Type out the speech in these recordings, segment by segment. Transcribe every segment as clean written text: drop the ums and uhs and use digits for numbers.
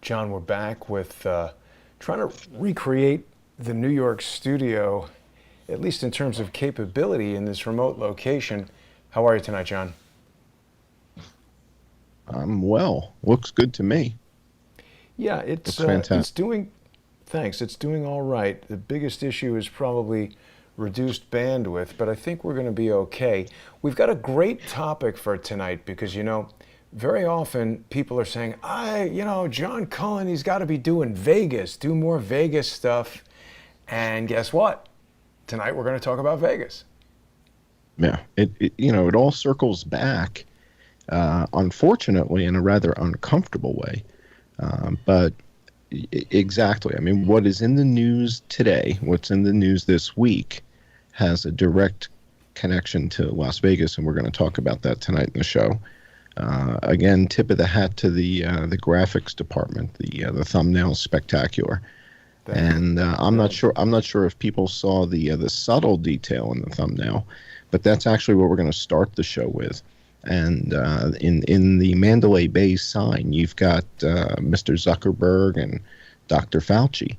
John, we're back with trying to recreate the New York studio, at least in terms of capability in this remote location. How are you tonight, John? I'm well. Looks good to me. Yeah, Looks it's fantastic. doing. Thanks. It's doing all right. The biggest issue is probably reduced bandwidth, but I think we're going to be okay. We've got a great topic for tonight because very often people are saying, John Cullen, he's got to be doing Vegas, do more Vegas stuff. And guess what? Tonight we're going to talk about Vegas. Yeah. It all circles back, unfortunately, in a rather uncomfortable way. Exactly. I mean, what is in the news today, what's in the news this week, has a direct connection to Las Vegas, and we're going to talk about that tonight in the show. Again, tip of the hat to the graphics department. The thumbnail's spectacular, and I'm not sure if people saw the subtle detail in the thumbnail, but that's actually what we're going to start the show with. And in the Mandalay Bay sign, you've got Mr. Zuckerberg and Dr. Fauci.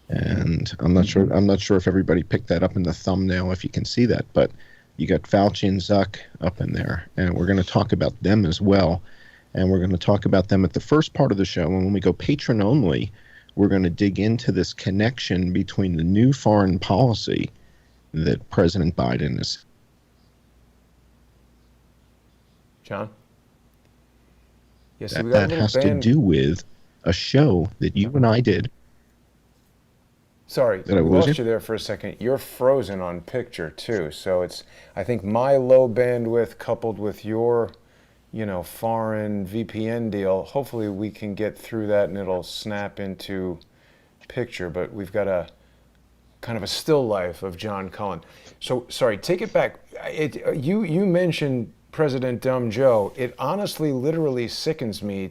And I'm not sure if everybody picked that up in the thumbnail, if you can see that, but you got Fauci and Zuck up in there, and we're going to talk about them as well. And we're going to talk about them at the first part of the show. And when we go patron only, we're going to dig into this connection between the new foreign policy that President Biden is. John? Yes, we got a That little has to band. do with a show that you and I did. Sorry, Did I we lose you? lost you there for a second. You're frozen on picture too. So I think my low bandwidth coupled with your, foreign VPN deal. Hopefully we can get through that and it'll snap into picture. But we've got a kind of a still life of John Cullen. So sorry, take it back. You mentioned President Dumb Joe. It honestly, literally sickens me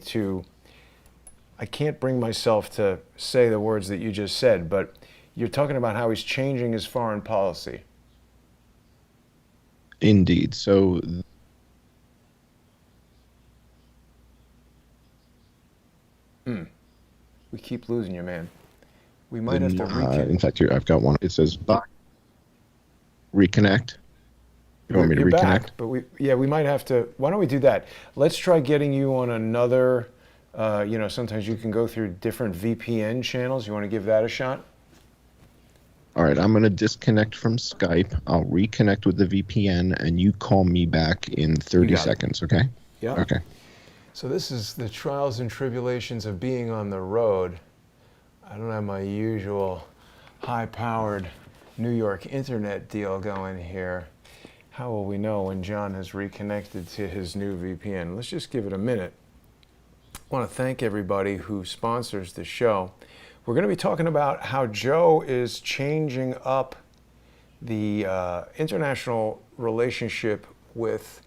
I can't bring myself to say the words that you just said, but you're talking about how he's changing his foreign policy. Indeed. So We keep losing you, man. We might have to in fact, here I've got one. It says reconnect. You want me to You're reconnect? back, but we might have to. Why don't we do that? Let's try getting you on another. Sometimes you can go through different VPN channels. You want to give that a shot? All right, I'm going to disconnect from Skype. I'll reconnect with the VPN, and you call me back in 30 got it. seconds, okay? Yeah. Okay. So this is the trials and tribulations of being on the road. I don't have my usual high-powered New York internet deal going here. How will we know when John has reconnected to his new VPN? Let's just give it a minute. I want to thank everybody who sponsors the show. We're going to be talking about how Joe is changing up the international relationship with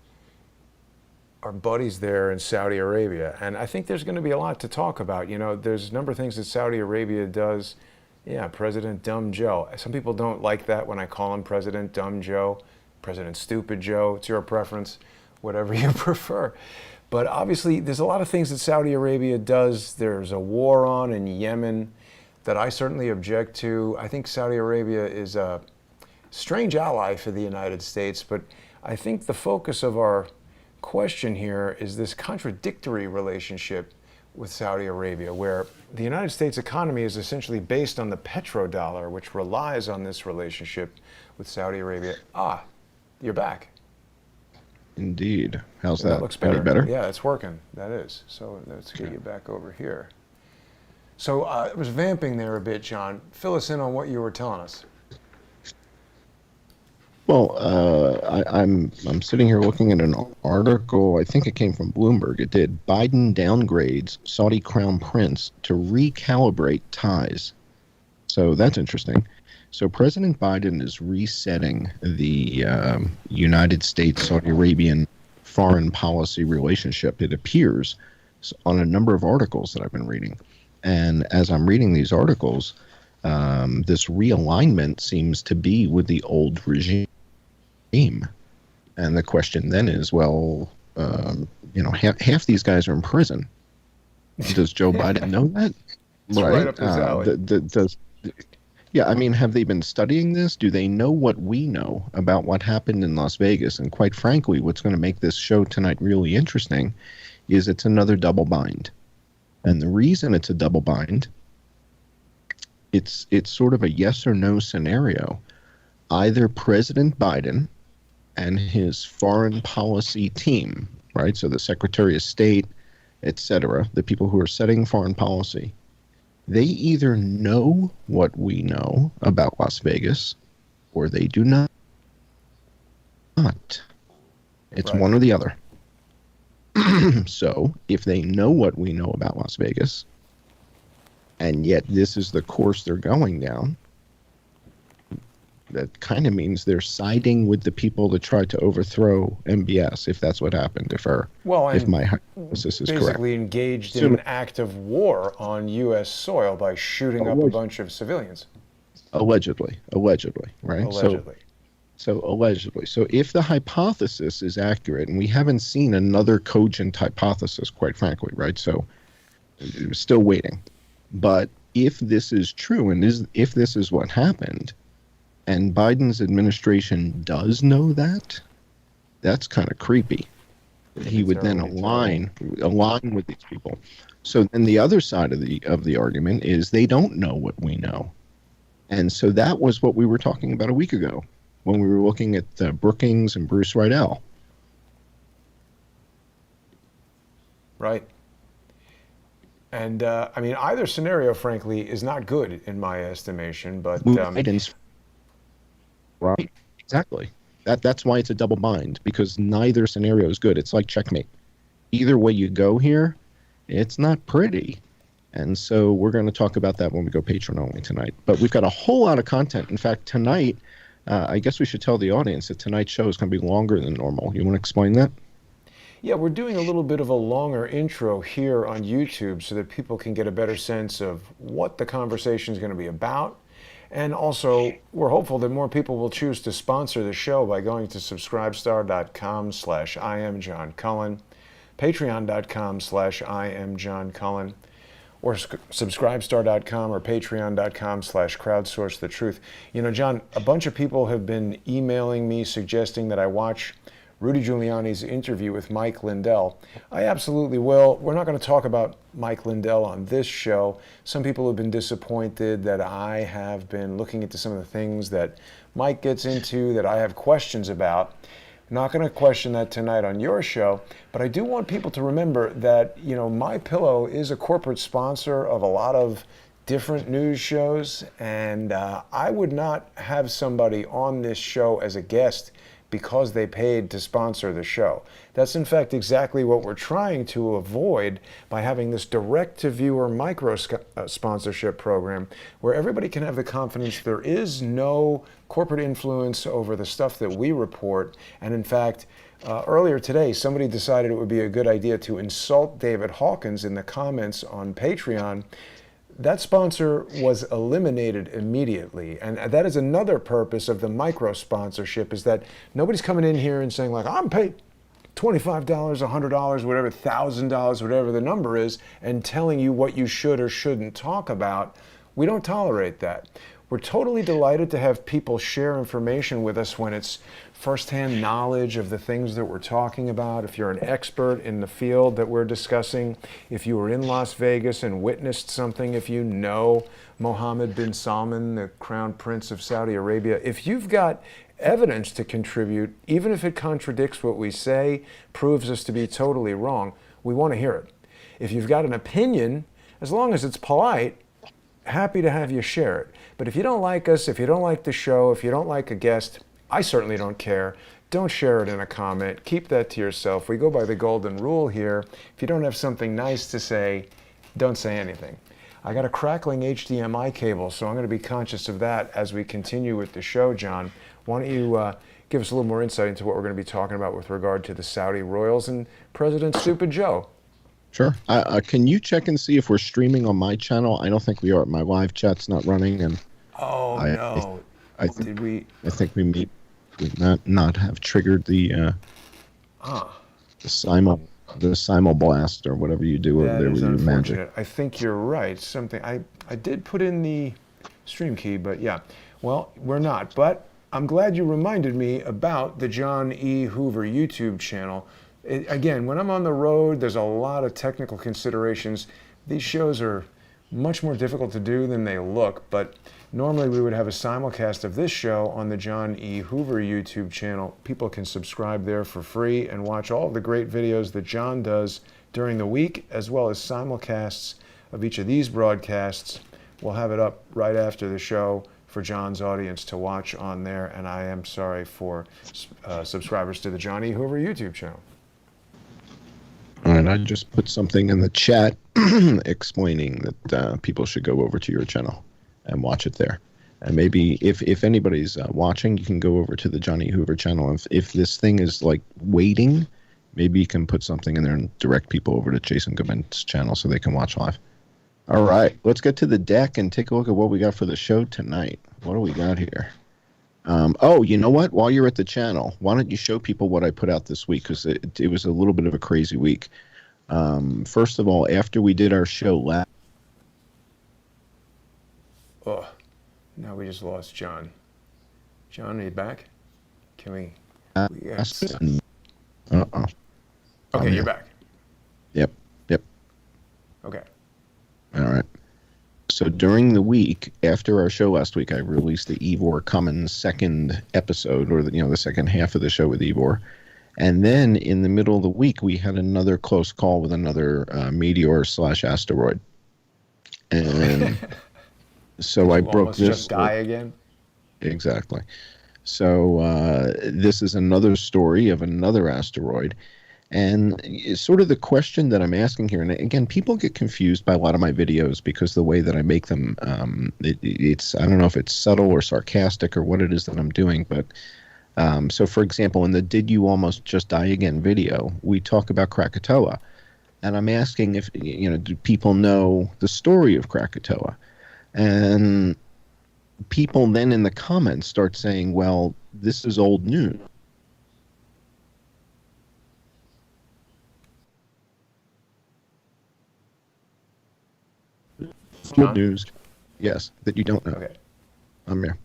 our buddies there in Saudi Arabia. And I think there's going to be a lot to talk about. There's a number of things that Saudi Arabia does. Yeah, President Dumb Joe. Some people don't like that when I call him President Dumb Joe, President Stupid Joe. It's your preference, whatever you prefer. But obviously, there's a lot of things that Saudi Arabia does. There's a war on in Yemen that I certainly object to. I think Saudi Arabia is a strange ally for the United States, but I think the focus of our question here is this contradictory relationship with Saudi Arabia, where the United States economy is essentially based on the petrodollar, which relies on this relationship with Saudi Arabia. You're back. Indeed. How's That that? looks Any better. better? Yeah, it's working. That is. So let's get you back over here. So I was vamping there a bit, John. Fill us in on what you were telling us. Well, I'm sitting here looking at an article. I think it came from Bloomberg. It did. Biden downgrades Saudi crown prince to recalibrate ties. So that's interesting. So President Biden is resetting the United States-Saudi Arabian foreign policy relationship, it appears, on a number of articles that I've been reading. And as I'm reading these articles, this realignment seems to be with the old regime. And the question then is, well, half these guys are in prison. Does Joe Biden know that? It's right up his alley. Yeah, I mean, have they been studying this? Do they know what we know about what happened in Las Vegas? And quite frankly, what's going to make this show tonight really interesting is it's another double bind. And the reason it's a double bind, it's sort of a yes or no scenario. Either President Biden and his foreign policy team, right? So the Secretary of State, etc., the people who are setting foreign policy, they either know what we know about Las Vegas or they do not. It's Right. one or the other. So if they know what we know about Las Vegas, and yet this is the course they're going down, that kind of means they're siding with the people that tried to overthrow MBS, if that's what happened, if my hypothesis is correct. Basically engaged in an act of war on U.S. soil by shooting up a bunch of civilians. Allegedly, right? Allegedly. So allegedly. So if the hypothesis is accurate, and we haven't seen another cogent hypothesis, quite frankly, right? So we're still waiting. But if this is true, and if this is what happened, and Biden's administration does know that, that's kind of creepy. He would then align with these people. So then the other side of the argument is they don't know what we know. And so that was what we were talking about a week ago when we were looking at Brookings and Bruce Rydell. Right. And I mean, either scenario, frankly, is not good in my estimation. But Biden's right, exactly. That's why it's a double bind, because neither scenario is good. It's like checkmate. Either way you go here, it's not pretty. And so we're going to talk about that when we go Patreon only tonight. But we've got a whole lot of content. In fact, tonight, I guess we should tell the audience that tonight's show is going to be longer than normal. You want to explain that? Yeah, we're doing a little bit of a longer intro here on YouTube so that people can get a better sense of what the conversation is going to be about. And also, we're hopeful that more people will choose to sponsor the show by going to subscribestar.com/IamJohnCullen, patreon.com/IamJohnCullen, or subscribestar.com or patreon.com/crowdsourcethetruth. You know, John, a bunch of people have been emailing me suggesting that I watch Rudy Giuliani's interview with Mike Lindell. I absolutely will. We're not going to talk about Mike Lindell on this show. Some people have been disappointed that I have been looking into some of the things that Mike gets into that I have questions about. I'm not going to question that tonight on your show, but I do want people to remember that, you know, MyPillow is a corporate sponsor of a lot of different news shows, and I would not have somebody on this show as a guest because they paid to sponsor the show. That's in fact exactly what we're trying to avoid by having this direct-to-viewer micro sponsorship program where everybody can have the confidence there is no corporate influence over the stuff that we report. And in fact, earlier today, somebody decided it would be a good idea to insult David Hawkins in the comments on Patreon. That sponsor was eliminated immediately. And that is another purpose of the micro sponsorship, is that nobody's coming in here and saying, like, I'm paid $25, $100, whatever, $1,000, whatever the number is, and telling you what you should or shouldn't talk about. We don't tolerate that. We're totally delighted to have people share information with us when it's firsthand knowledge of the things that we're talking about. If you're an expert in the field that we're discussing, if you were in Las Vegas and witnessed something, if you know Mohammed bin Salman, the Crown Prince of Saudi Arabia, if you've got evidence to contribute, even if it contradicts what we say, proves us to be totally wrong, we want to hear it. If you've got an opinion, as long as it's polite, happy to have you share it. But if you don't like us, if you don't like the show, if you don't like a guest, I certainly don't care. Don't share it in a comment. Keep that to yourself. We go by the golden rule here. If you don't have something nice to say, don't say anything. I got a crackling HDMI cable, so I'm going to be conscious of that as we continue with the show, John. Why don't you give us a little more insight into what we're going to be talking about with regard to the Saudi royals and President Stupid Joe? Sure. Can you check and see if we're streaming on my channel? I don't think we are. My live chat's not running, and no. I think we may not have triggered the simul the simulblast or whatever you do over That there is with your magic. unfortunate. I think you're right. Something I did put in the stream key, but yeah. Well, we're not. But I'm glad you reminded me about the John E. Hoover YouTube channel. Again, when I'm on the road, there's a lot of technical considerations. These shows are much more difficult to do than they look, but normally we would have a simulcast of this show on the John E. Hoover YouTube channel. People can subscribe there for free and watch all of the great videos that John does during the week, as well as simulcasts of each of these broadcasts. We'll have it up right after the show for John's audience to watch on there, and I am sorry for subscribers to the John E. Hoover YouTube channel. All right, I just put something in the chat explaining that people should go over to your channel and watch it there. And maybe if anybody's watching, you can go over to the Johnny Hoover channel. If this thing is like waiting, maybe you can put something in there and direct people over to Jason Goodman's channel so they can watch live. All right, let's get to the deck and take a look at what we got for the show tonight. What do we got here? Oh, you know what? While you're at the channel, why don't you show people what I put out this week? Because it was a little bit of a crazy week. First of all, after we did our show last... Oh, now we just lost John. John, are you back? Can we... Yes. Uh-oh. Okay, you're back. Yep. Okay. All right. So during the week, after our show last week, I released the Ivor Cummins second episode, or the second half of the show with Ivor. And then in the middle of the week, we had another close call with another meteor/asteroid. And so I broke this. Just die again? Exactly. So this is another story of another asteroid. And it's sort of the question that I'm asking here, and again, people get confused by a lot of my videos because the way that I make them, it's I don't know if it's subtle or sarcastic or what it is that I'm doing, but so for example, in the Did You Almost Just Die Again video, we talk about Krakatoa, and I'm asking if, do people know the story of Krakatoa? And people then in the comments start saying, well, this is old news. Old news, yes, that you don't know. Okay. I'm here.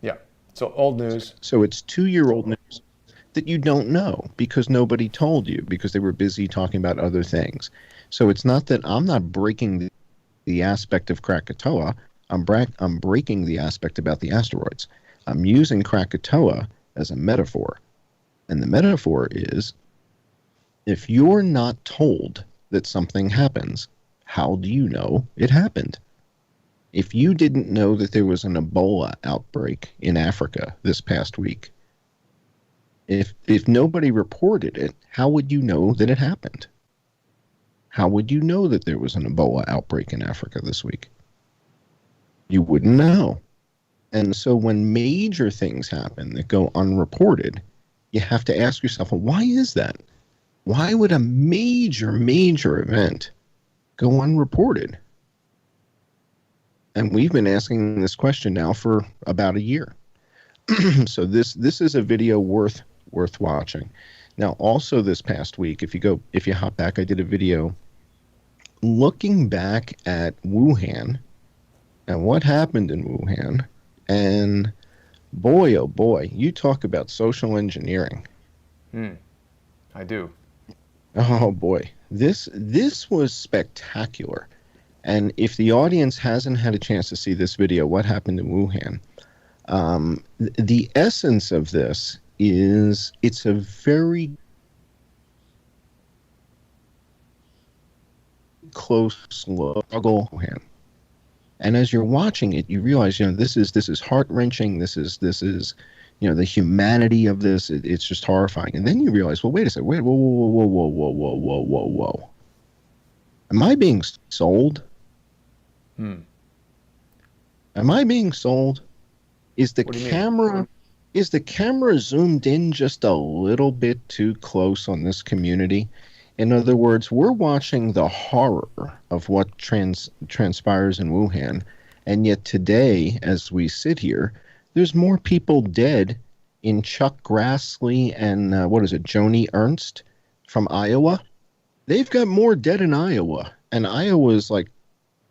Yeah. So old news. So it's 2-year-old news that you don't know because nobody told you because they were busy talking about other things. So it's not that I'm not breaking the aspect of Krakatoa. I'm breaking the aspect about the asteroids. I'm using Krakatoa as a metaphor. And the metaphor is, if you're not told that something happens, how do you know it happened? If you didn't know that there was an Ebola outbreak in Africa this past week, if nobody reported it, how would you know that it happened? How would you know that there was an Ebola outbreak in Africa this week? You wouldn't know. And so when major things happen that go unreported, you have to ask yourself, well, why is that? Why would a major event go unreported? And we've been asking this question now for about a year. So this is a video worth watching. Now, also this past week, if you hop back, I did a video looking back at Wuhan and what happened in Wuhan. And boy, oh boy, you talk about social engineering. I do. Oh boy, this was spectacular. And if the audience hasn't had a chance to see this video, what happened in Wuhan, the essence of this is it's a very close struggle. And as you're watching it, you realize, this is heart-wrenching. This is the humanity of this. It's just horrifying. And then you realize, well, wait a second. Whoa, whoa. Am I being sold? Am I being sold? Is the camera zoomed in just a little bit too close on this community? In other words, we're watching the horror of what transpires in Wuhan, and yet today, as we sit here, there's more people dead in Chuck Grassley and Joni Ernst from Iowa They've got more dead in Iowa, and Iowa is like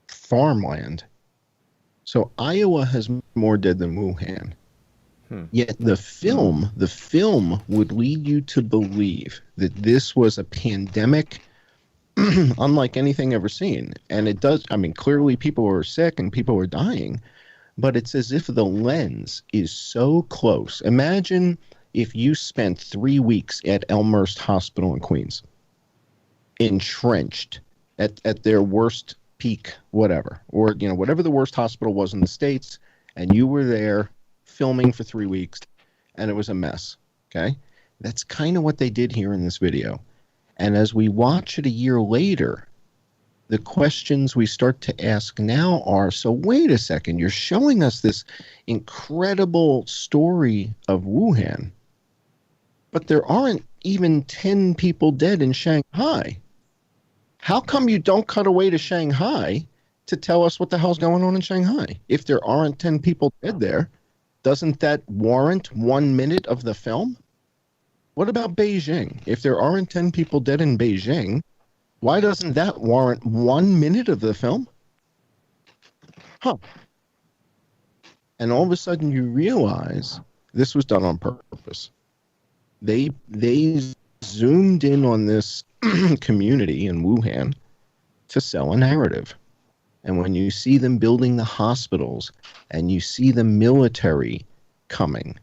farmland. So Iowa has more dead than Wuhan. Yet the film would lead you to believe that this was a pandemic unlike anything ever seen. And it does, I mean, clearly people were sick and people were dying, but it's as if the lens is so close. Imagine if you spent 3 weeks at Elmhurst Hospital in Queens, entrenched at their worst peak, whatever, or, you know, whatever the worst hospital was in the States, and you were there filming for 3 weeks, and it was a mess. Okay, that's kind of what they did here in this video. And as we watch it a year later, the questions we start to ask now are, so wait a second, you're showing us this incredible story of Wuhan, but there aren't even 10 people dead in Shanghai. How come you don't cut away to Shanghai to tell us what the hell's going on in Shanghai? If there aren't 10 people dead there, doesn't that warrant 1 minute of the film? What about Beijing? If there aren't 10 people dead in Beijing, why doesn't that warrant 1 minute of the film? Huh. And all of a sudden you realize this was done on purpose. They zoomed in on this community in Wuhan to sell a narrative. And when you see them building the hospitals and you see the military coming,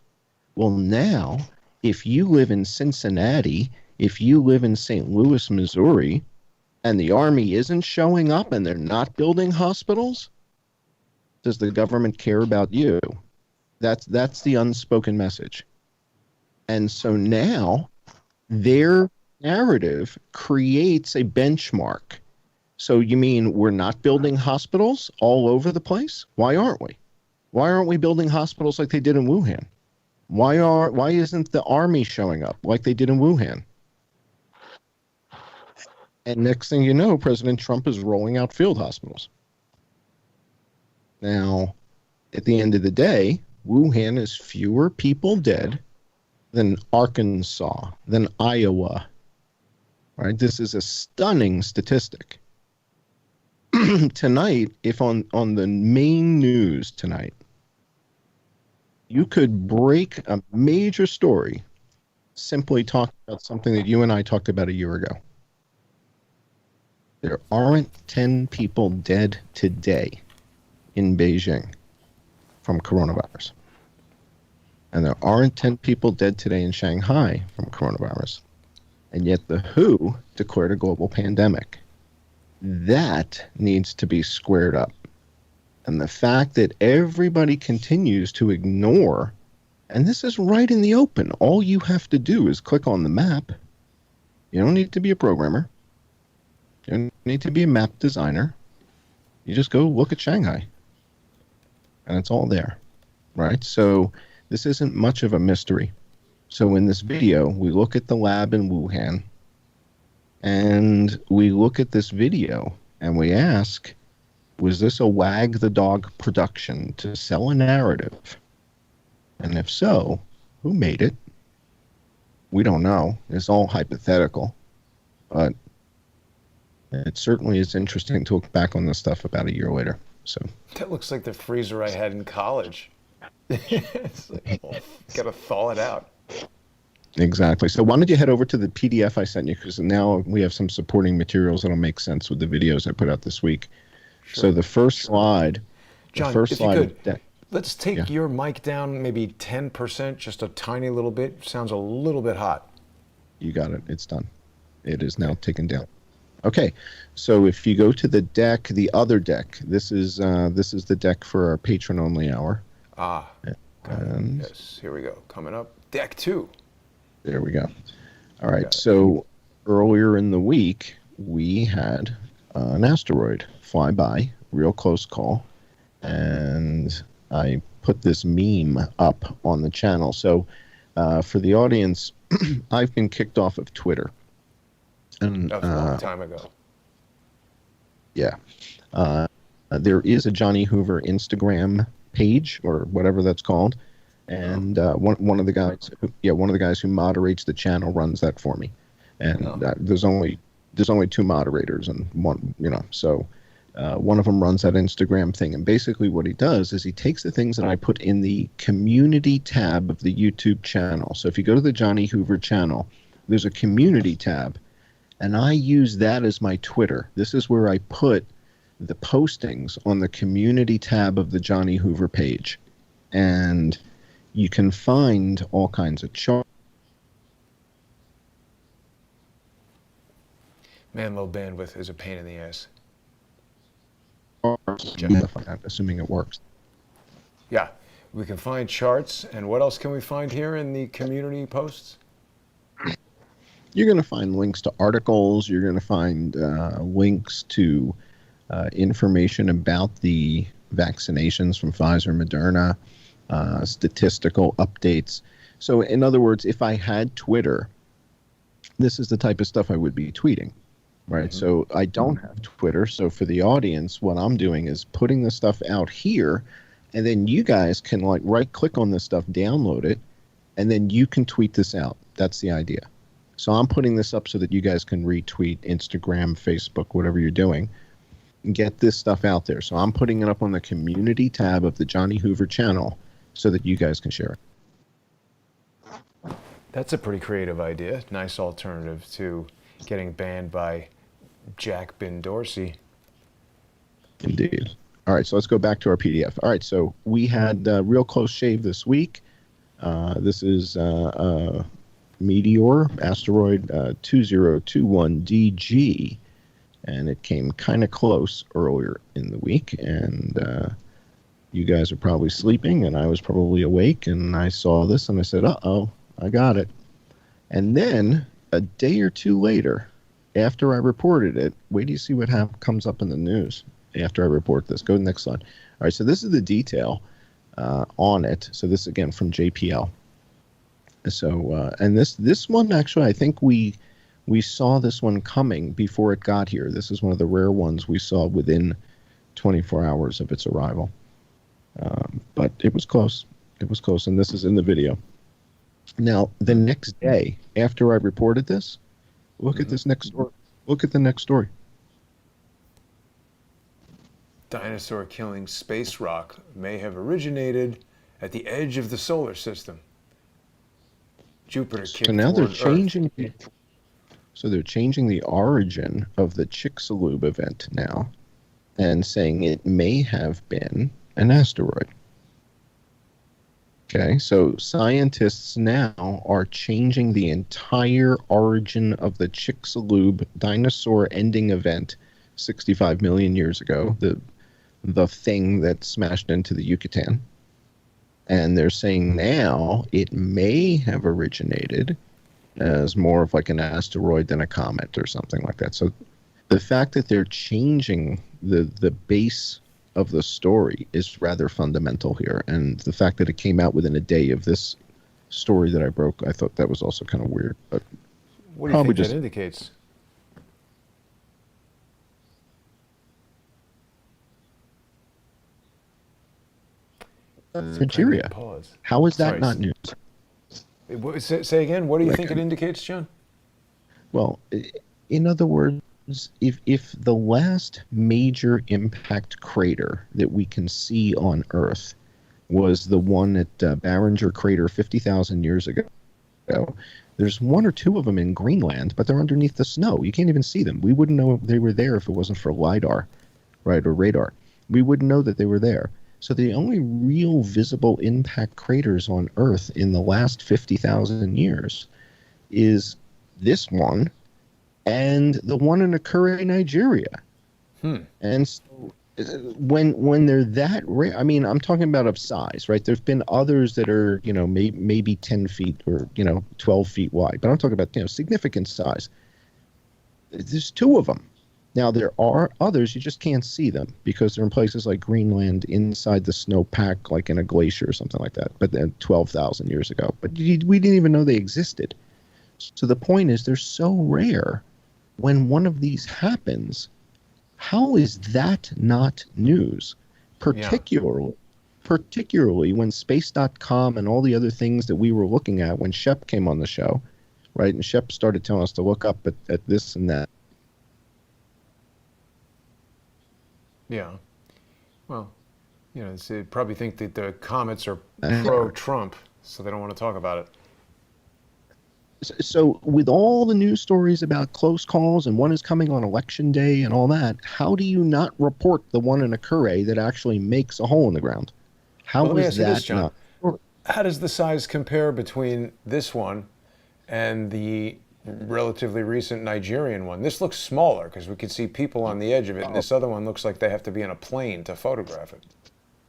well, now, if you live in Cincinnati, if you live in St. Louis, Missouri, and the army isn't showing up and they're not building hospitals, does the government care about you? That's the unspoken message. And so now their narrative creates a benchmark. So you mean we're not building hospitals all over the place? Why aren't we? Why aren't we building hospitals like they did in Wuhan? Why isn't the army showing up like they did in Wuhan? And next thing you know, President Trump is rolling out field hospitals. Now, at the end of the day, Wuhan is fewer people dead than Arkansas, than Iowa. Right? This is a stunning statistic. Tonight, if on the main news tonight, you could break a major story simply talking about something that you and I talked about a year ago. There aren't 10 people dead today in Beijing from coronavirus. And there aren't 10 people dead today in Shanghai from coronavirus. And yet the WHO declared a global pandemic. That needs to be squared up. And the fact that everybody continues to ignore, and this is right in the open, all you have to do is click on the map. You don't need to be a programmer. You don't need to be a map designer. You just go look at Shanghai. And it's all there, right? So this isn't much of a mystery. So in this video, we look at the lab in Wuhan, and we look at this video, and we ask, was this a wag the dog production to sell a narrative? And if so, who made it? We don't know. It's all hypothetical. But it certainly is interesting to look back on this stuff about a year later. So That looks like the freezer I had in college. It's like, well, gotta thaw it out. exactly. So why don't you head over to the PDF I sent you, because now we have some supporting materials that'll make sense with the videos I put out this week. Sure. So the first slide, John, the first if slide, you could, let's take your mic down maybe 10%, just a tiny little bit. Sounds a little bit hot. You got it. It's done. It is now taken down. Okay, so if you go to the deck, the other deck, this is the deck for our patron-only hour. Ah, And yes, here we go. Coming up, deck 2. there we go. All right, Got it. so earlier in the week, we had an asteroid fly by, real close call, and I put this meme up on the channel. So for the audience, I've been kicked off of Twitter. And That was a long time ago. yeah, there is a Johnny Hoover Instagram page or whatever that's called, and one of the guys, one of the guys who moderates the channel runs that for me. And there's only there's only two moderators and one, so one of them runs that Instagram thing. And basically what he does is he takes the things that I put in the community tab of the YouTube channel. So if you go to the Johnny Hoover channel, there's a community tab, and I use that as my Twitter. This is where I put the postings on the community tab of the Johnny Hoover page. And you can find all kinds of charts. Man, low bandwidth is a pain in the ass. Assuming it works. Yeah, we can find charts, and what else can we find here in the community posts? You're going to find links to articles. You're going to find links to information about the vaccinations from Pfizer, Moderna, statistical updates. So in other words, if I had Twitter, this is the type of stuff I would be tweeting. Right. Mm-hmm. So I don't have Twitter. So for the audience, what I'm doing is putting the stuff out here, and then you guys can like right click on this stuff, download it, and then you can tweet this out. That's the idea. So I'm putting this up so that you guys can retweet Instagram, Facebook, whatever you're doing, and get this stuff out there. So I'm putting it up on the community tab of the Johnny Hoover channel so that you guys can share it. That's a pretty creative idea. Nice alternative to getting banned by Jack Ben Dorsey. Indeed. All right, so let's go back to our PDF. All right, so we had Real Close Shave this week. This is Meteor Asteroid 2021DG, and it came kind of close earlier in the week, and you guys are probably sleeping, and I was probably awake, and I saw this, and I said, uh-oh, I got it. And then a day or two later, after I reported it, wait till you see what comes up in the news after I report this. Go to the next slide. All right, so this is the detail on it. So this, again, from JPL. So, and this one, actually, I think we saw this one coming before it got here. This is one of the rare ones we saw within 24 hours of its arrival. But it was close. It was close, and this is in the video. Now, the next day after I reported this, look at this next story. Look at the next story. Dinosaur killing space rock may have originated at the edge of the solar system. Jupiter kicked So now they're toward changing. Earth. So they're changing the origin of the Chicxulub event now, and saying it may have been an asteroid. Okay, so scientists now are changing the entire origin of the Chicxulub dinosaur ending event 65 million years ago, the thing that smashed into the Yucatan. And they're saying now it may have originated as more of like an asteroid than a comet or something like that. So the fact that they're changing the base of the story is rather fundamental here. And the fact that it came out within a day of this story that I broke, I thought that was also kind of weird. But what do you think that indicates? Nigeria. How is that not news? Say again, what do you think it indicates, John? Well, in other words, if the last major impact crater that we can see on Earth was the one at Barringer Crater 50,000 years ago, there's one or two of them in Greenland, but they're underneath the snow. You can't even see them. We wouldn't know they were there if it wasn't for LiDAR, right, or radar. We wouldn't know that they were there. So the only real visible impact craters on Earth in the last 50,000 years is this one and the one in Akure, Nigeria. And so when they're that rare, I mean, I'm talking about of size, right? There's been others that are, maybe 10 feet or, 12 feet wide, but I'm talking about, significant size. There's two of them. Now, there are others, you just can't see them because they're in places like Greenland inside the snowpack, like in a glacier or something like that, but then 12,000 years ago. But we didn't even know they existed. So the point is they're so rare. When one of these happens, how is that not news? Particularly when Space.com and all the other things that we were looking at when Shep came on the show, right? And Shep started telling us to look up at this and that. Yeah. Well, they probably think that the comets are Uh, pro-Trump, so they don't want to talk about it. So, with all the news stories about close calls and one is coming on election day and all that, how do you not report the one in a Curray that actually makes a hole in the ground? Well, let How me is ask you this, that John. not? How does the size compare between this one and the relatively recent Nigerian one? This looks smaller because we could see people on the edge of it, and Oh, this other one looks like they have to be in a plane to photograph it.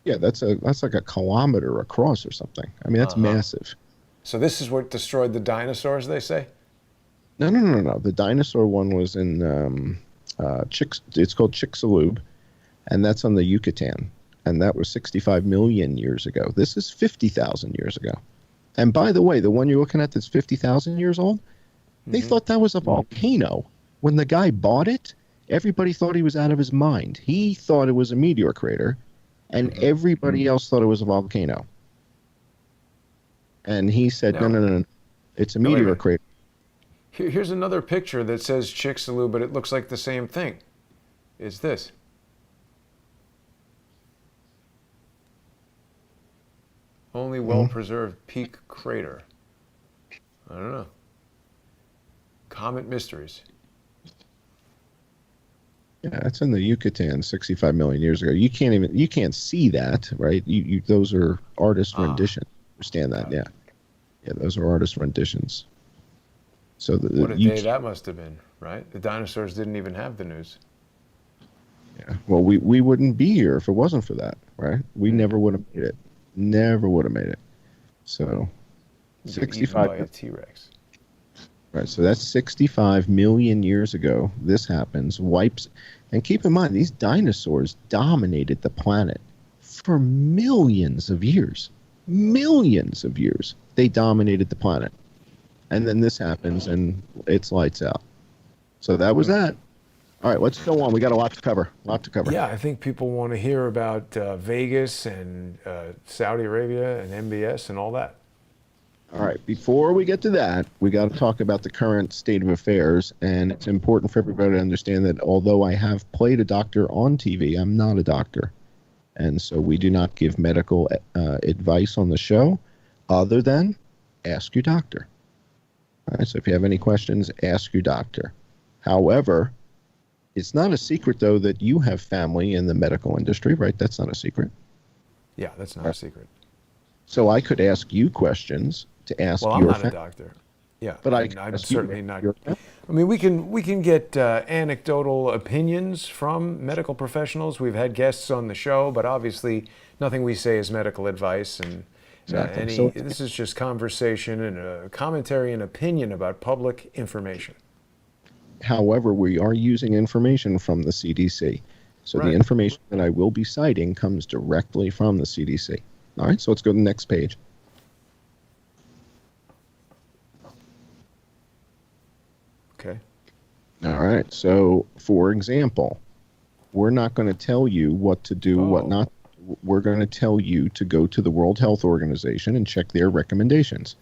yeah, that's like a kilometer across or something. I mean, that's Uh-huh. massive. So this is what destroyed the dinosaurs, they say? No, no, no, no. The dinosaur one was in It's called Chicxulub, and that's on the Yucatan, and that was 65 million years ago. This is 50,000 years ago. And by the way, the one you're looking at that's 50,000 years old, they Hmm. thought that was a volcano. When the guy bought it, everybody thought he was out of his mind. He thought it was a meteor crater, and everybody else thought it was a volcano. And he said, no, Now, no, no, no. It's a now wait a meteor minute. crater. Here's another picture that says Chicxulub, but it looks like the same thing. It's this. Only Mhm. well-preserved peak crater. I don't know. Comet mysteries. Yeah, it's in the Yucatan 65 million years ago. You can't see that, right? Those are artist Ah, renditions. Understand that? got it. Yeah. Yeah, those are artist renditions. So What a you day can't, that must have been, right? The dinosaurs didn't even have the news. yeah. Well, we wouldn't be here if it wasn't for that, right? We Hmm. never would have made it. Never would have made it. So You've been eaten by 65, a T-Rex. right? So that's 65 million years ago. This happens, wipes, and keep in mind these dinosaurs dominated the planet for millions of years. Millions of years, they dominated the planet, and then this happens, and it's lights out. So that was Hmm. that. All right, let's go on. We got a lot to cover. A lot to cover. Yeah, I think people want to hear about Vegas and Saudi Arabia and MBS and all that. All right, before we get to that, we got to talk about the current state of affairs. And it's important for everybody to understand that although I have played a doctor on TV, I'm not a doctor. And so we do not give medical advice on the show other than ask your doctor. All right, so if you have any questions, ask your doctor. However, it's not a secret, though, that you have family in the medical industry, right? That's not a secret. Yeah, that's not a Right. secret. So I could ask you questions to Well, ask I'm your not a family, doctor. Yeah, but I and could I'm ask you to certainly ask not. your family. I mean, we can get anecdotal opinions from medical professionals. We've had guests on the show, but obviously nothing we say is medical advice. And Exactly. any this is just conversation and a commentary and opinion about public information. However, we are using information from the CDC. So the Right. information that I will be citing comes directly from the CDC. All right, so let's go to the next page. Okay. All right, so for example, we're not going to tell you what to do, what Oh. not. We're going to tell you to go to the World Health Organization and check their recommendations.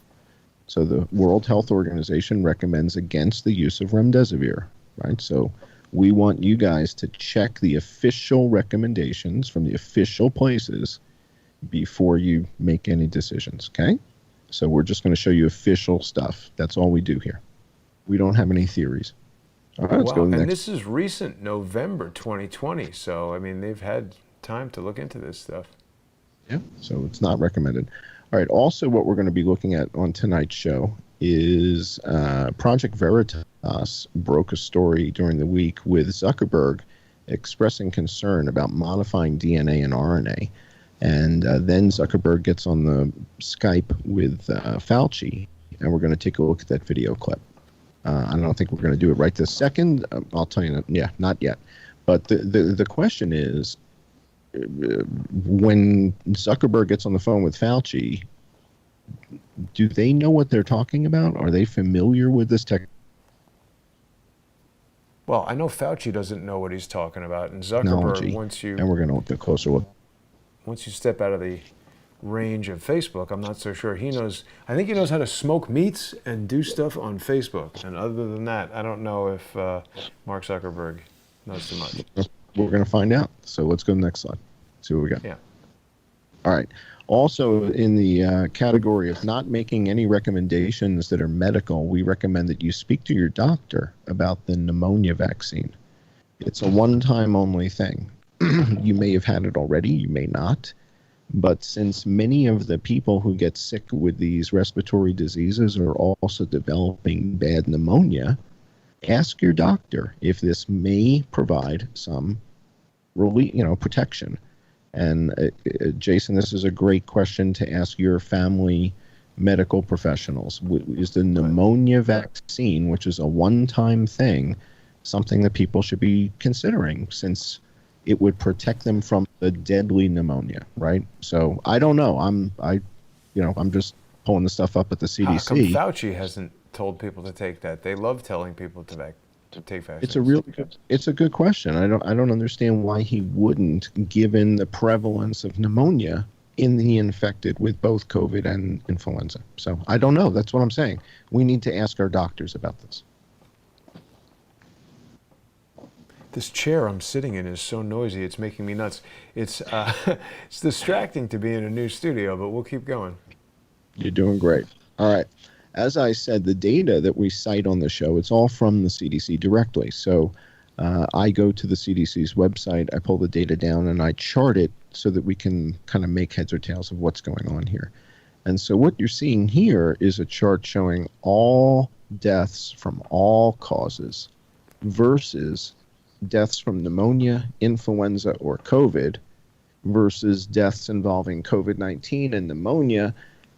So the World Health Organization recommends against the use of remdesivir, right? So we want you guys to check the official recommendations from the official places before you make any decisions, okay? So we're just going to show you official stuff. That's all we do here. We don't have any theories. All right, let's go Wow. to the And next. this is recent, November 2020. So I mean, they've had time to look into this stuff. Yeah, so it's not recommended. All right, also what we're going to be looking at on tonight's show is Project Veritas broke a story during the week with Zuckerberg expressing concern about modifying DNA and RNA. And then Zuckerberg gets on the Skype with Fauci, and we're going to take a look at that video clip. I don't think we're going to do it right this second. I'll tell you, yeah, not yet. But the question is, when Zuckerberg gets on the phone with Fauci, do they know what they're talking about? Are they familiar with this Well, I know Fauci doesn't know what he's talking about, and Zuckerberg, technology? once And you we're going to look at a closer look. step out of the range of Facebook, I'm not so sure he knows. I think he knows how to smoke meats and do stuff on Facebook. And other than that, I don't know if Mark Zuckerberg knows too much. we're going to find out. So let's go to the next slide. See what we got. Yeah. All right. Also, in the category of not making any recommendations that are medical, we recommend that you speak to your doctor about the pneumonia vaccine. It's a one-time only thing. You may have had it already, you may not. But since many of the people who get sick with these respiratory diseases are also developing bad pneumonia, ask your doctor if this may provide some relief, protection. And Jason, this is a great question to ask your family medical professionals. Is the pneumonia vaccine, which is a one-time thing, something that people should be considering, since it would protect them from the deadly pneumonia, right? So I don't know. I'm just pulling the stuff up at the CDC. How come Fauci hasn't told people to take that? They love telling people to take vaccines. It's a good question. I don't understand why he wouldn't, given the prevalence of pneumonia in the infected with both COVID and influenza. So I don't know. That's what I'm saying. We need to ask our doctors about this. This chair I'm sitting in is so noisy, it's making me nuts. It's it's distracting to be in a new studio, but we'll keep going. You're doing great. All right. As I said, the data that we cite on the show, it's all from the CDC directly. So I go to the CDC's website, I pull the data down, and I chart it so that we can kind of make heads or tails of what's going on here. And so what you're seeing here is a chart showing all deaths from all causes versus deaths from pneumonia, influenza, or COVID versus deaths involving COVID-19 and pneumonia,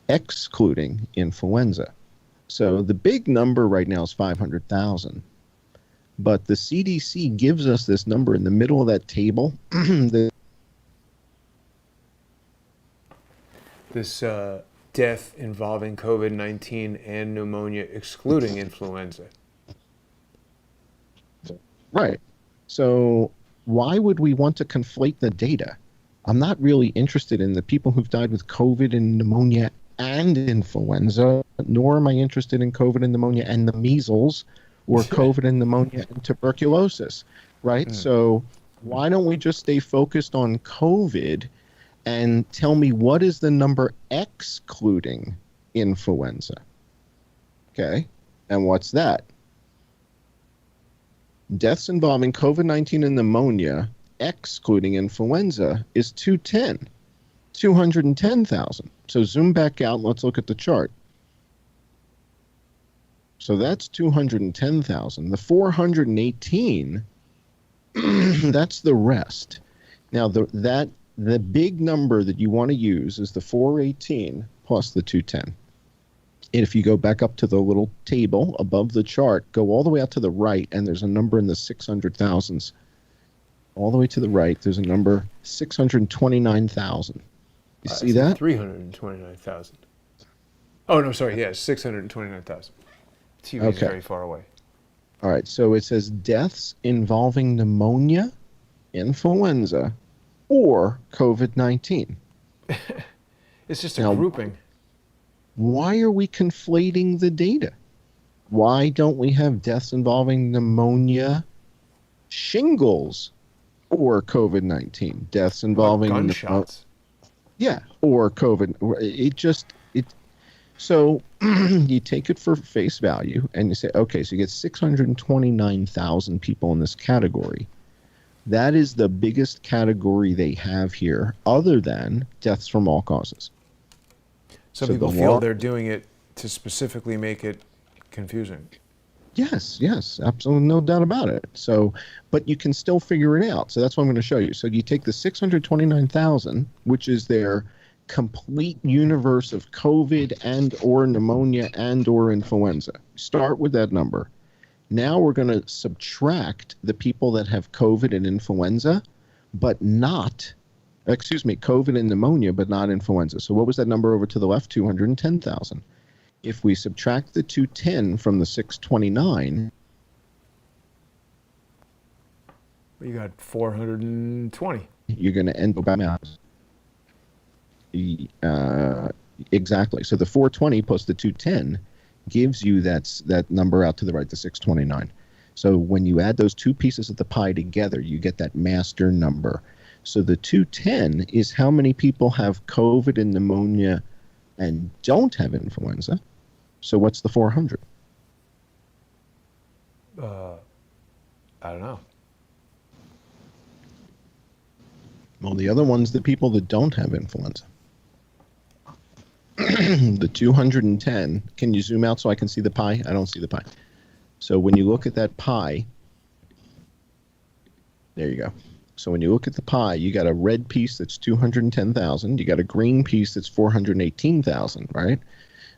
excluding influenza. So the big number right now is 500,000. But the CDC gives us this number in the middle of that table. This death involving COVID-19 and pneumonia, excluding influenza. Right. So why would we want to conflate the data? I'm not really interested in the people who've died with COVID and pneumonia and influenza, nor am I interested in COVID and pneumonia and the measles or COVID and pneumonia and tuberculosis, right? So why don't we just stay focused on COVID and tell me what is the number excluding influenza? Okay, and what's that? Deaths involving COVID-19 and pneumonia, excluding influenza, is 210,000. So zoom back out and let's look at the chart. So that's 210,000. The 418, that's the rest. Now the big number that you want to use is the 418 plus the 210. If you go back up to the little table above the chart, go all the way out to the right, and there's a number in the 600,000s. All the way to the right, there's a number 629,000. You see that? 329,000. Oh, no, sorry. Yeah, 629,000. TV is very far away. All right, so it says deaths involving pneumonia, influenza, or COVID-19. It's just a grouping. Why are we conflating the data? Why don't we have deaths involving pneumonia, shingles, or COVID-19? Deaths involving gunshots. Or COVID. So you take it for face value and you say, okay, so you get 629,000 people in this category. That is the biggest category they have here, other than deaths from all causes. Some people feel they're doing it to specifically make it confusing. Yes, absolutely, no doubt about it. So, but you can still figure it out. So that's what I'm going to show you. So you take the 629,000, which is their complete universe of COVID and or pneumonia and or influenza. Start with that number. Now we're going to subtract the people that have COVID and influenza, but not COVID and pneumonia, but not influenza. So what was that number over to the left? 210,000. If we subtract the 210 from the 629, you got 420. You're going to end up exactly. So the 420 plus the 210 gives you that number out to the right, the 629. So when you add those two pieces of the pie together, you get that master number. So the 210 is how many people have COVID and pneumonia and don't have influenza. So what's the 400? I don't know. Well, the other one's the people that don't have influenza. The 210, can you zoom out so I can see the pie? I don't see the pie. So when you look at that pie, there you go. So when you look at the pie, you got a red piece that's 210,000. You got a green piece that's 418,000, right?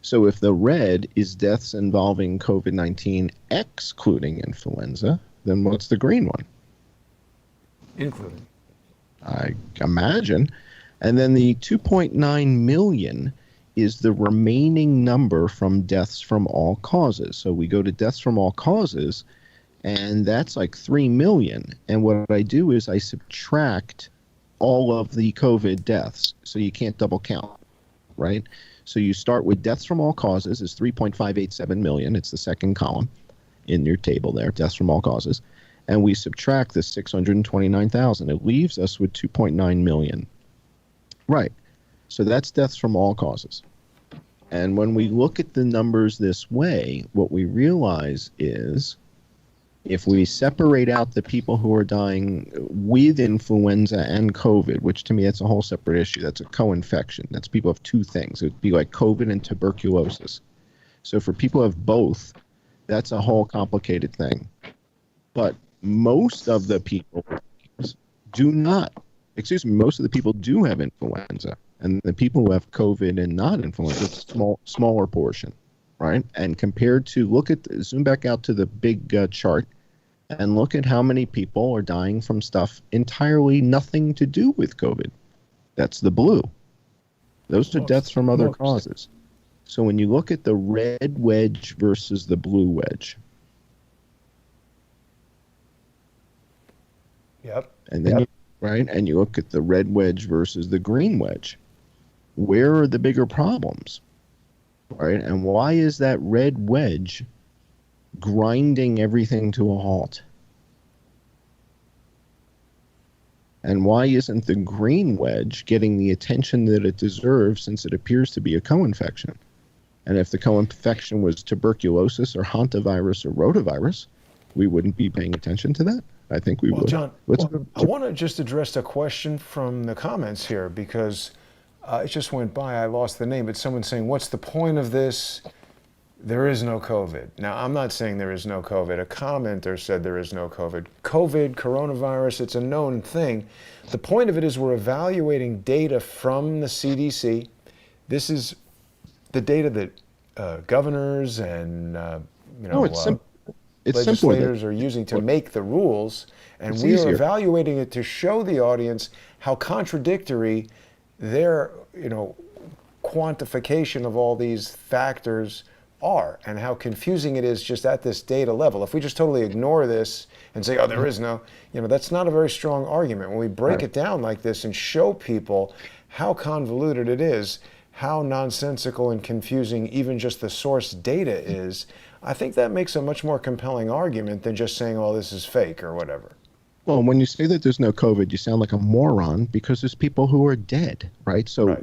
So if the red is deaths involving COVID-19 excluding influenza, then what's the green one? Including. I imagine. And then the 2.9 million is the remaining number from deaths from all causes. So we go to deaths from all causes, and that's like 3 million. And what I do is I subtract all of the COVID deaths, so you can't double count, right? So you start with deaths from all causes is 3.587 million. It's the second column in your table there, deaths from all causes. And we subtract the 629,000. It leaves us with 2.9 million. Right. So that's deaths from all causes. And when we look at the numbers this way, what we realize is if we separate out the people who are dying with influenza and COVID, which to me that's a whole separate issue. That's a co-infection. That's people have two things. It would be like COVID and tuberculosis. So for people who have both, that's a whole complicated thing. But most of the people do not. Most of the people do have influenza. And the people who have COVID and not influenza, it's a smaller portion, right? And compared to, zoom back out to the big chart and look at how many people are dying from stuff entirely nothing to do with COVID. That's the blue. Those are deaths from other causes. So when you look at the red wedge versus the blue wedge. Yep. And then, right? And you look at the red wedge versus the green wedge. Where are the bigger problems, right? And why is that red wedge grinding everything to a halt? And why isn't the green wedge getting the attention that it deserves since it appears to be a co-infection? And if the co-infection was tuberculosis or hantavirus or rotavirus, we wouldn't be paying attention to that? I think we would. John, I want to just address a question from the comments here because it just went by. I lost the name, but someone's saying, what's the point of this? There is no COVID. Now, I'm not saying there is no COVID. A commenter said there is no COVID. COVID, coronavirus, it's a known thing. The point of it is we're evaluating data from the CDC. This is the data that governors and legislators are using to make the rules, and we are evaluating it to show the audience how contradictory their quantification of all these factors are and how confusing it is just at this data level. If we just totally ignore this and say, oh, there is no, that's not a very strong argument. When we break it down like this and show people how convoluted it is, how nonsensical and confusing even just the source data is, I think that makes a much more compelling argument than just saying, oh, this is fake or whatever. Well, when you say that there's no COVID, you sound like a moron because there's people who are dead, right? So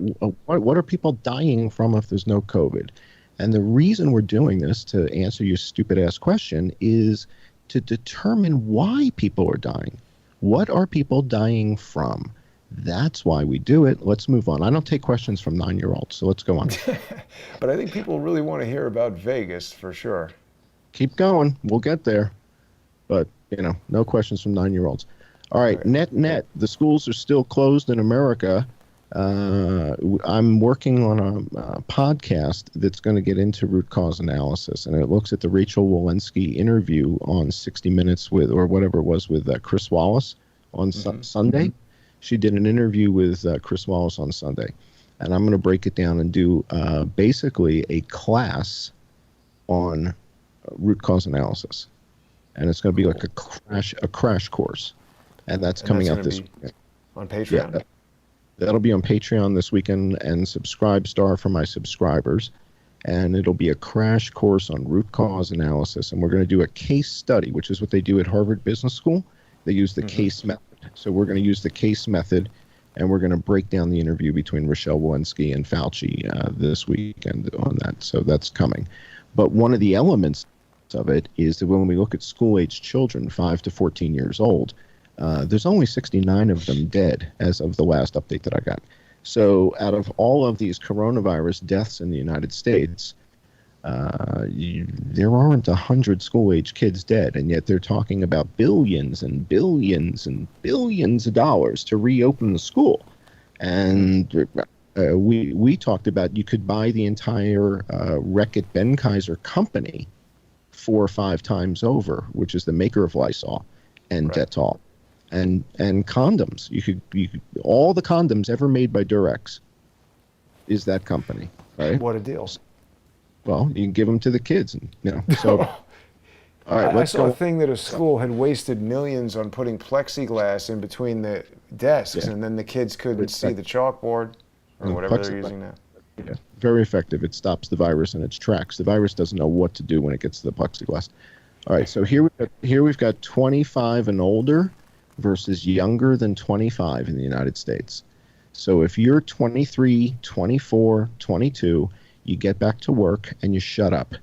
what are people dying from if there's no COVID? And the reason we're doing this, to answer your stupid-ass question, is to determine why people are dying. What are people dying from? That's why we do it. Let's move on. I don't take questions from 9-year-olds, so let's go on. But I think people really want to hear about Vegas for sure. Keep going. We'll get there. But, no questions from 9-year-olds. All right, net, the schools are still closed in America. I'm working on a podcast that's going to get into root cause analysis, and it looks at the Rachel Walensky interview on 60 Minutes with Chris Wallace on Sunday. She did an interview with Chris Wallace on Sunday, and I'm going to break it down and do basically a class on root cause analysis, and it's going to be like a crash course, and that's coming out this weekend on Patreon. Yeah, that'll be on Patreon this weekend and Subscribe Star for my subscribers. and it'll be a crash course on root cause analysis. And we're going to do a case study, which is what they do at Harvard Business School. They use the case method. So we're going to use the case method, and we're going to break down the interview between Rochelle Walensky and Fauci this weekend on that. So that's coming. But one of the elements of it is that when we look at school-age children, 5 to 14 years old, there's only 69 of them dead as of the last update that I got. So out of all of these coronavirus deaths in the United States, there aren't 100 school-age kids dead, and yet they're talking about billions and billions and billions of dollars to reopen the school. And we talked about you could buy the entire Reckitt Benckiser company 4 or 5 times over, which is the maker of Lysol and Dettol. And condoms. You could all the condoms ever made by Durex is that company, right? What a deal! Well, you can give them to the kids, and So, all right, I saw a thing that a school had wasted millions on putting plexiglass in between the desks, and then the kids couldn't see the chalkboard or whatever they're using now. Yeah, very effective. It stops the virus in its tracks. The virus doesn't know what to do when it gets to the plexiglass. All right, so here we've got 25 and older versus younger than 25 in the United States. So if you're 23, 24, 22, you get back to work and you shut up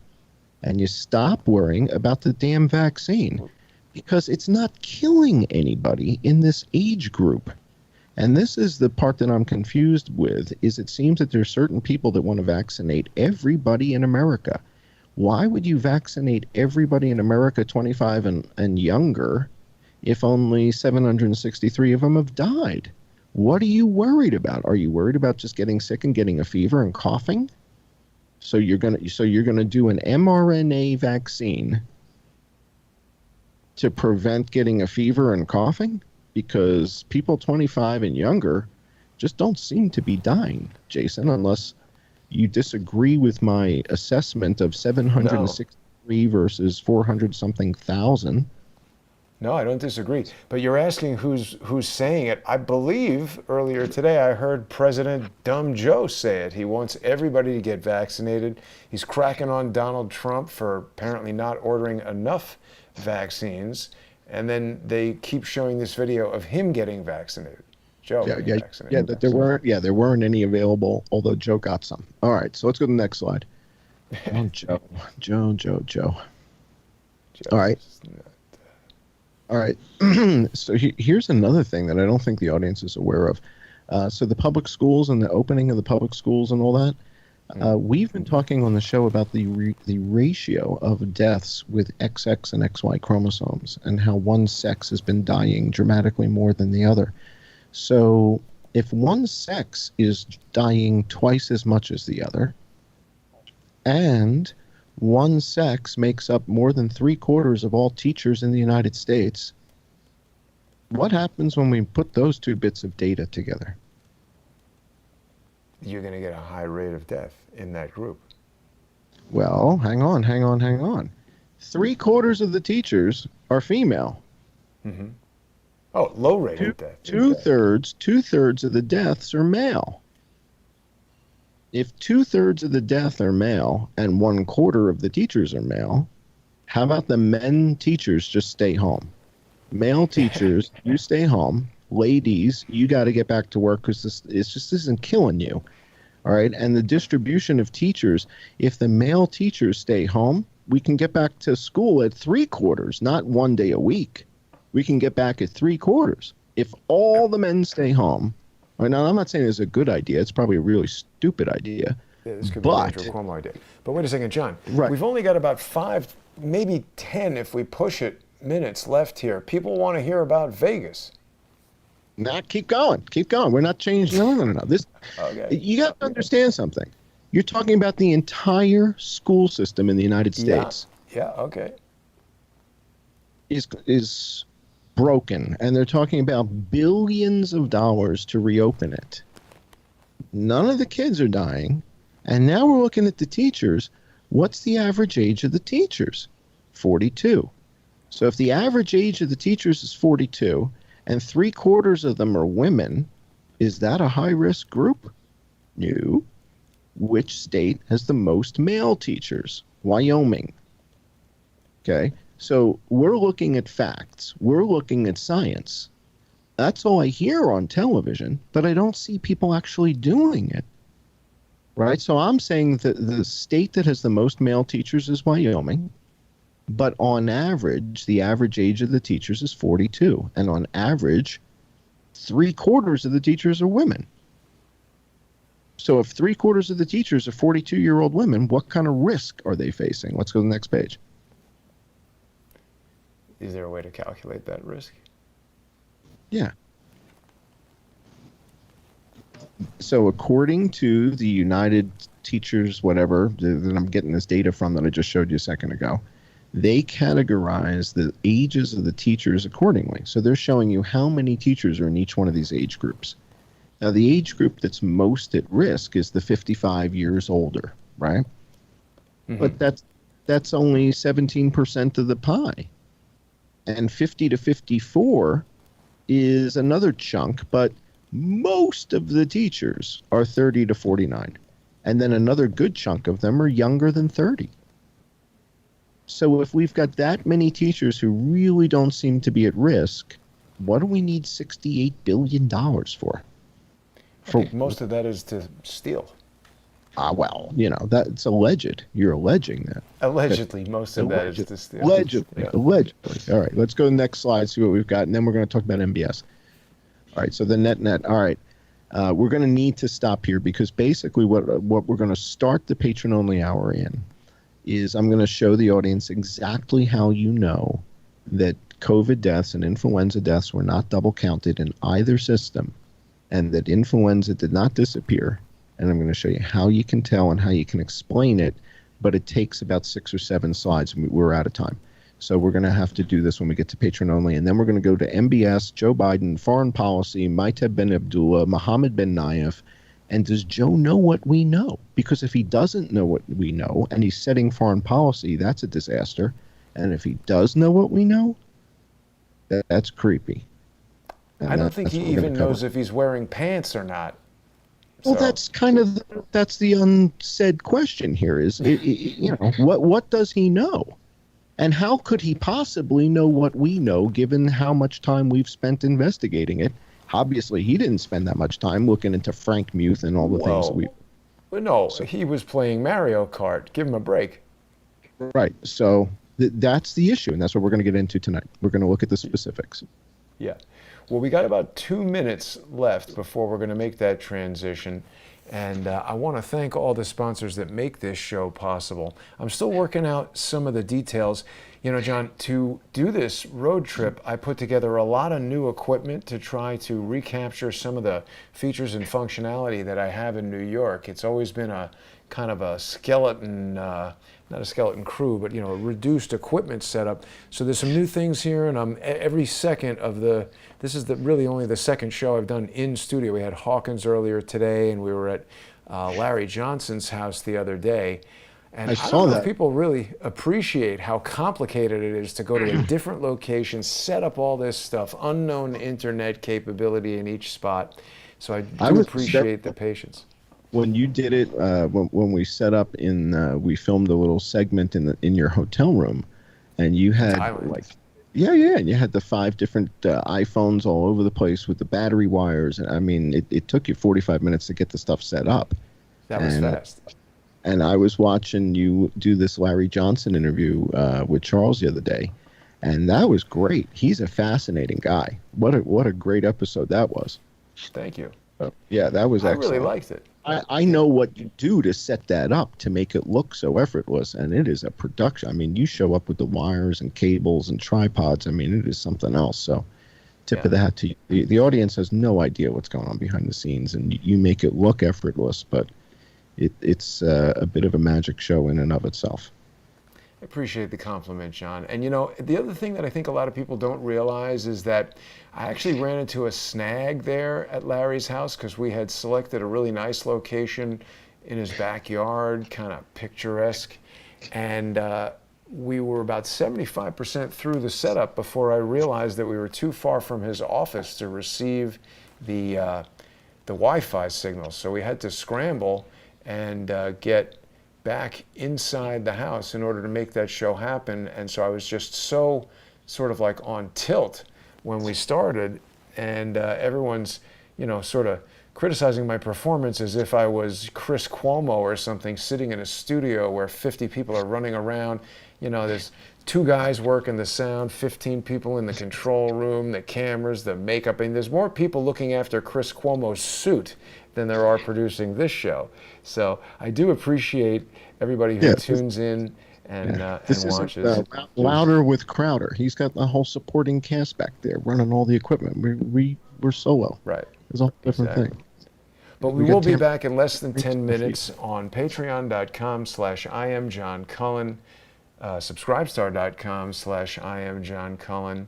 and you stop worrying about the damn vaccine because it's not killing anybody in this age group. And this is the part that I'm confused with, is it seems that there are certain people that want to vaccinate everybody in America. Why would you vaccinate everybody in America 25 and younger if only 763 of them have died? What are you worried about? Are you worried about just getting sick and getting a fever and coughing? So you're gonna do an mRNA vaccine to prevent getting a fever and coughing? Because people 25 and younger just don't seem to be dying, Jason, unless you disagree with my assessment of 763 versus 400 something thousand. No, I don't disagree. But you're asking who's saying it. I believe earlier today I heard President Dumb Joe say it. He wants everybody to get vaccinated. He's cracking on Donald Trump for apparently not ordering enough vaccines. And then they keep showing this video of him getting vaccinated. Joe getting vaccinated. Yeah, that there weren't any available, although Joe got some. All right, so let's go to the next slide. Oh, Joe. All right. All right. So here's another thing that I don't think the audience is aware of. So the public schools and the opening of the public schools and all that, we've been talking on the show about the ratio of deaths with XX and XY chromosomes and how one sex has been dying dramatically more than the other. So if one sex is dying twice as much as the other, and one sex makes up more than 3/4 of all teachers in the United States, what happens when we put those two bits of data together? You're going to get a high rate of death in that group. Well, hang on. 3/4 of the teachers are female. Mm-hmm. Oh, low rate of death. Two-thirds of the deaths are male. If 2/3 of the death are male and 1/4 of the teachers are male, how about the men teachers just stay home? Male teachers, you stay home. Ladies, you got to get back to work because this isn't killing you. All right. And the distribution of teachers, if the male teachers stay home, we can get back to school at 3/4, not 1 day a week. We can get back at 3/4. If all the men stay home. Right, now, I'm not saying it's a good idea. It's probably a really stupid idea. Yeah, this could be an Andrew Cuomo idea. But wait a second, John. Right. We've only got about 5, maybe 10, if we push it, minutes left here. People want to hear about Vegas. Keep going. We're not changing. No. Okay. You got to understand something. You're talking about the entire school system in the United States. Yeah. Okay. Is broken, and they're talking about billions of dollars to reopen it. None of the kids are dying, and now we're looking at the teachers. What's the average age of the teachers? 42. So if the average age of the teachers is 42 and 3/4 of them are women, is that a high-risk group? No. which state has the most male teachers? Wyoming. Okay, so we're looking at facts. We're looking at science. That's all I hear on television, but I don't see people actually doing it. Right? So I'm saying that the state that has the most male teachers is Wyoming, but on average, the average age of the teachers is 42. And on average, 3/4 of the teachers are women. So if 3/4 of the teachers are 42-year-old women, what kind of risk are they facing? Let's go to the next page. Is there a way to calculate that risk? Yeah. So according to the United Teachers, whatever, that I'm getting this data from that I just showed you a second ago, they categorize the ages of the teachers accordingly. So they're showing you how many teachers are in each one of these age groups. Now, the age group that's most at risk is the 55 years older, right? Mm-hmm. But that's only 17% of the pie. And 50 to 54 is another chunk, but most of the teachers are 30 to 49. And then another good chunk of them are younger than 30. So if we've got that many teachers who really don't seem to be at risk, what do we need $68 billion for? I think most of that is to steal. Well, that's alleged. You're alleging that. Allegedly, most of that is to steal. Allegedly. All right, let's go to the next slide, see what we've got, and then we're going to talk about MBS. All right, so the net. All right, we're going to need to stop here because basically what we're going to start the patron-only hour in is I'm going to show the audience exactly how you know that COVID deaths and influenza deaths were not double counted in either system and that influenza did not disappear. And I'm going to show you how you can tell and how you can explain it, but it takes about 6 or 7 slides. We're out of time. So we're going to have to do this when we get to patron only. And then we're going to go to MBS, Joe Biden, foreign policy, Maiteb Ben Abdullah, Mohammed Ben Nayef. And does Joe know what we know? Because if he doesn't know what we know and he's setting foreign policy, that's a disaster. And if he does know what we know, that's creepy. And I don't think he even knows if he's wearing pants or not. Well, that's kind of that's the unsaid question here is, what does he know? And how could he possibly know what we know given how much time we've spent investigating it? Obviously, he didn't spend that much time looking into Frank Muth and all the things we... Well, no, he was playing Mario Kart. Give him a break. Right. So that's the issue, and that's what we're going to get into tonight. We're going to look at the specifics. Yeah. Well, we got about 2 minutes left before we're going to make that transition. And I want to thank all the sponsors that make this show possible. I'm still working out some of the details. You know, John, to do this road trip, I put together a lot of new equipment to try to recapture some of the features and functionality that I have in New York. It's always been a kind of a skeleton, not a skeleton crew, but, a reduced equipment setup. So there's some new things here, and every second of this is really only the second show I've done in studio. We had Hawkins earlier today, and we were at Larry Johnson's house the other day. And I don't know if people really appreciate how complicated it is to go to a different location, set up all this stuff, unknown internet capability in each spot. So I do appreciate the patience. When you did it, when we set up we filmed a little segment in your hotel room, and you had and you had the 5 different iPhones all over the place with the battery wires, and I mean, it took you 45 minutes to get the stuff set up. That was fast. And I was watching you do this Larry Johnson interview with Charles the other day, and that was great. He's a fascinating guy. What a great episode that was. Thank you. Yeah, that was excellent. I really liked it. I know what you do to set that up to make it look so effortless, and it is a production. I mean, you show up with the wires and cables and tripods. I mean, it is something else. So tip of the hat to you. The audience has no idea what's going on behind the scenes, and you make it look effortless, but it's a bit of a magic show in and of itself. I appreciate the compliment, John. And the other thing that I think a lot of people don't realize is that I actually ran into a snag there at Larry's house because we had selected a really nice location in his backyard, kind of picturesque. And we were about 75% through the setup before I realized that we were too far from his office to receive the Wi-Fi signal. So we had to scramble and get back inside the house in order to make that show happen. And so I was just so sort of like on tilt when we started, and everyone's, sort of criticizing my performance as if I was Chris Cuomo or something, sitting in a studio where 50 people are running around. There's 2 guys working the sound, 15 people in the control room, the cameras, the makeup. And there's more people looking after Chris Cuomo's suit than there are producing this show. So I do appreciate everybody who tunes in and watches. Louder with Crowder. He's got the whole supporting cast back there running all the equipment. We're solo. Right. It's a whole different thing. But we will be back in less than 10 minutes on patreon.com/IamJohnCullen, subscribestar.com/IamJohnCullen,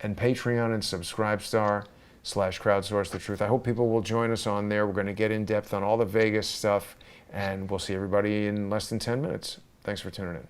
and Patreon and Subscribestar/Crowdsource the Truth. I hope people will join us on there. We're going to get in depth on all the Vegas stuff, and we'll see everybody in less than 10 minutes. Thanks for tuning in.